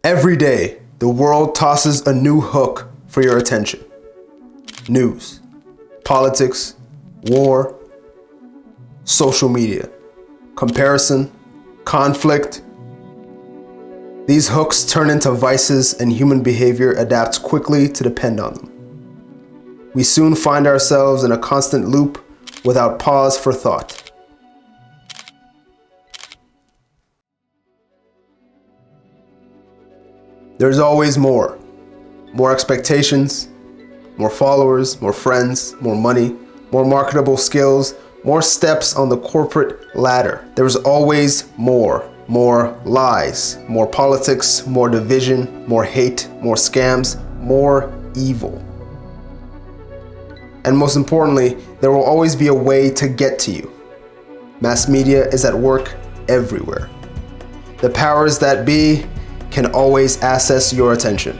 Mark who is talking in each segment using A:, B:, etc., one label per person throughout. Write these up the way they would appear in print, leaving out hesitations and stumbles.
A: Every day, the world tosses a new hook for your attention. News, politics, war, social media, comparison, conflict. These hooks turn into vices and human behavior adapts quickly to depend on them. We soon find ourselves in a constant loop without pause for thought. There's always more. More expectations, more followers, more friends, more money, more marketable skills, more steps on the corporate ladder. There's always more. More lies, more politics, more division, more hate, more scams, more evil. And most importantly, there will always be a way to get to you. Mass media is at work everywhere. The powers that be can always access your attention.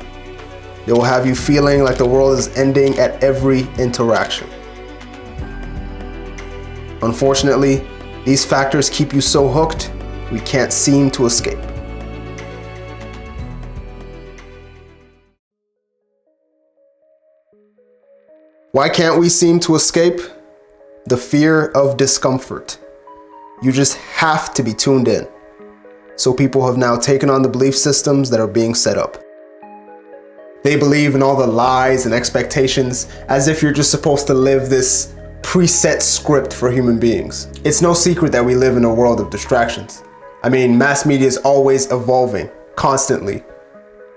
A: They will have you feeling like the world is ending at every interaction. Unfortunately, these factors keep you so hooked, we can't seem to escape. Why can't we seem to escape? The fear of discomfort. You just have to be tuned in. So people have now taken on the belief systems that are being set up. They believe in all the lies and expectations as if you're just supposed to live this preset script for human beings. It's no secret that we live in a world of distractions. I mean, mass media is always evolving, constantly,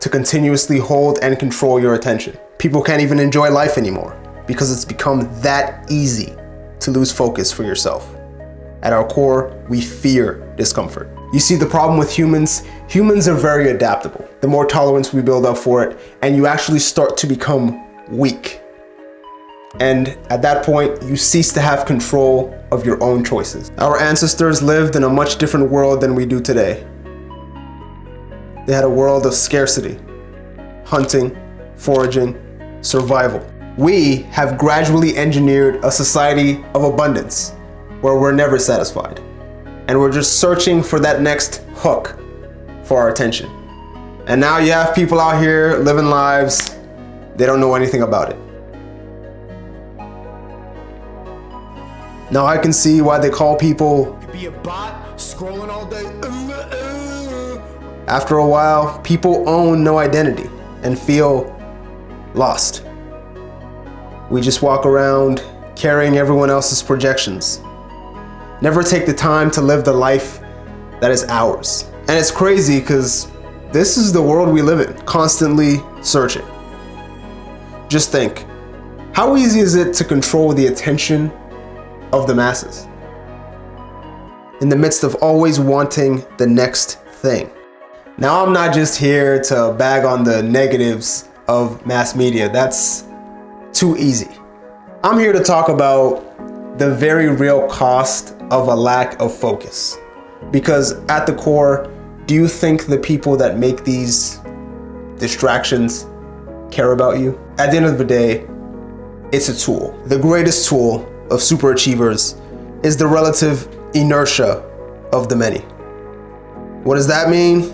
A: to continuously hold and control your attention. People can't even enjoy life anymore because it's become that easy to lose focus for yourself. At our core, we fear discomfort. You see, the problem with humans are very adaptable. The more tolerance we build up for it, and you actually start to become weak. And at that point, you cease to have control of your own choices. Our ancestors lived in a much different world than we do today. They had a world of scarcity, hunting, foraging, survival. We have gradually engineered a society of abundance where we're never satisfied. And we're just searching for that next hook for our attention. And now you have people out here living lives, they don't know anything about it. Now I can see why they call people
B: be a bot scrolling all day.
A: After a while, people own no identity and feel lost. We just walk around carrying everyone else's projections. Never take the time to live the life that is ours. And it's crazy because this is the world we live in, constantly searching. Just think, how easy is it to control the attention of the masses? In the midst of always wanting the next thing. Now, I'm not just here to bag on the negatives of mass media. That's too easy. I'm here to talk about the very real cost of a lack of focus. Because at the core, do you think the people that make these distractions care about you? At the end of the day, it's a tool. The greatest tool of super achievers is the relative inertia of the many. What does that mean?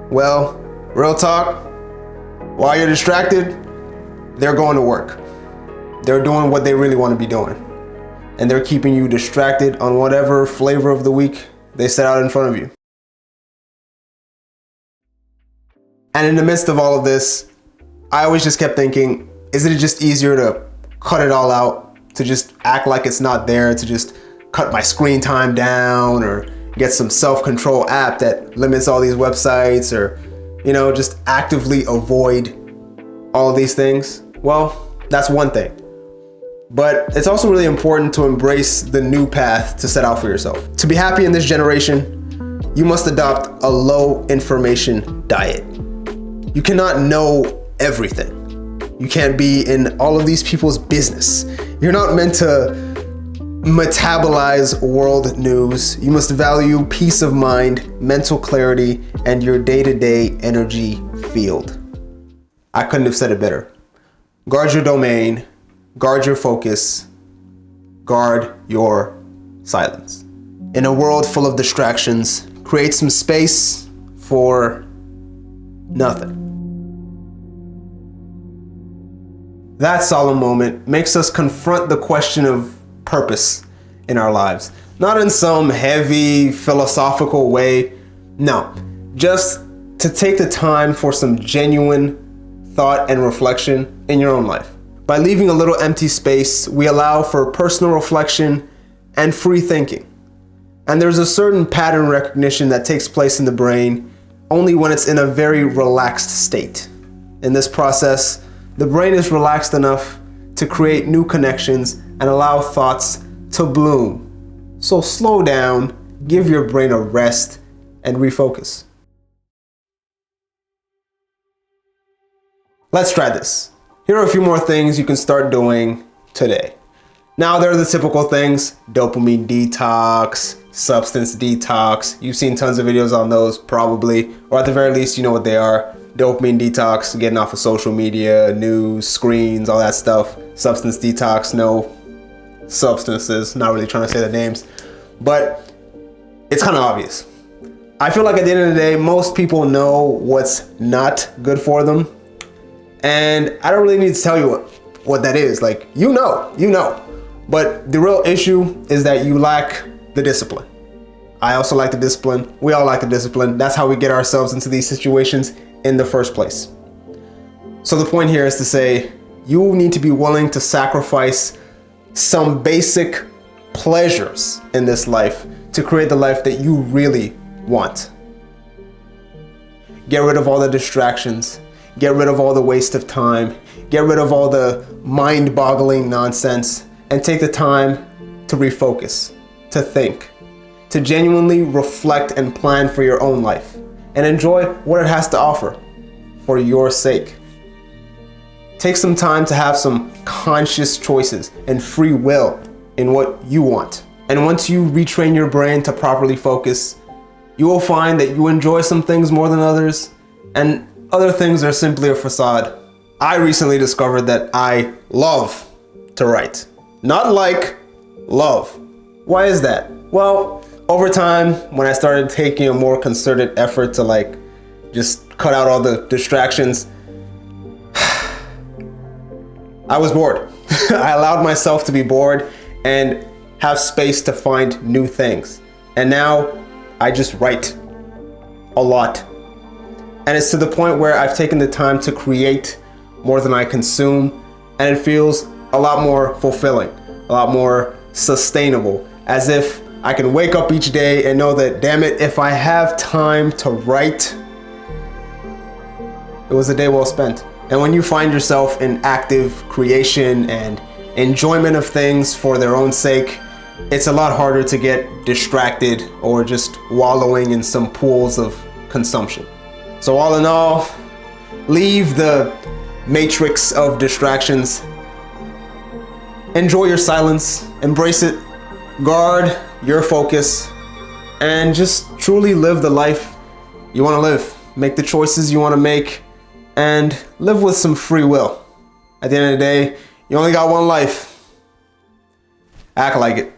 A: Well, real talk, while you're distracted, they're going to work. They're doing what they really want to be doing. And they're keeping you distracted on whatever flavor of the week they set out in front of you. And in the midst of all of this, I always just kept thinking, isn't it just easier to cut it all out, to just act like it's not there, to just cut my screen time down or get some self-control app that limits all these websites or, just actively avoid all of these things? Well, that's one thing. But it's also really important to embrace the new path to set out for yourself. To be happy in this generation, you must adopt a low information diet. You cannot know everything. You can't be in all of these people's business. You're not meant to metabolize world news. You must value peace of mind, mental clarity, and your day-to-day energy field. I couldn't have said it better. Guard your domain, guard your focus, guard your silence. In a world full of distractions, create some space for Nothing. That solemn moment makes us confront the question of purpose in our lives. Not in some heavy philosophical way. No, just to take the time for some genuine thought and reflection in your own life. By leaving a little empty space, we allow for personal reflection and free thinking. And there's a certain pattern recognition that takes place in the brain only when it's in a very relaxed state. In this process, the brain is relaxed enough to create new connections and allow thoughts to bloom. So slow down, give your brain a rest, and refocus. Let's try this. Here are a few more things you can start doing today. Now, there are the typical things: dopamine detox, substance detox. You've seen tons of videos on those probably, or at the very least, you know what they are. Dopamine detox, getting off of social media, news, screens, all that stuff. Substance detox, no substances, not really trying to say the names, but it's kind of obvious. I feel like at the end of the day, most people know what's not good for them. And I don't really need to tell you what that is. Like, you know. But the real issue is that you lack the discipline. I also lack the discipline. We all lack the discipline. That's how we get ourselves into these situations in the first place. So the point here is to say, you need to be willing to sacrifice some basic pleasures in this life to create the life that you really want. Get rid of all the distractions. Get rid of all the waste of time. Get rid of all the mind-boggling nonsense and take the time to refocus, to think, to genuinely reflect and plan for your own life and enjoy what it has to offer for your sake. Take some time to have some conscious choices and free will in what you want. And once you retrain your brain to properly focus, you will find that you enjoy some things more than others, and other things are simply a facade. I recently discovered that I love to write. Not like, love. Why is that? Well, over time, when I started taking a more concerted effort to just cut out all the distractions, I was bored. I allowed myself to be bored and have space to find new things. And now I just write a lot. And it's to the point where I've taken the time to create more than I consume, and it feels a lot more fulfilling, a lot more sustainable, as if I can wake up each day and know that, damn it, if I have time to write, it was a day well spent. And when you find yourself in active creation and enjoyment of things for their own sake, it's a lot harder to get distracted or just wallowing in some pools of consumption. So all in all, leave the matrix of distractions. Enjoy your silence, embrace it, guard your focus, and just truly live the life you want to live. Make the choices you want to make, and live with some free will. At the end of the day, you only got one life. Act like it.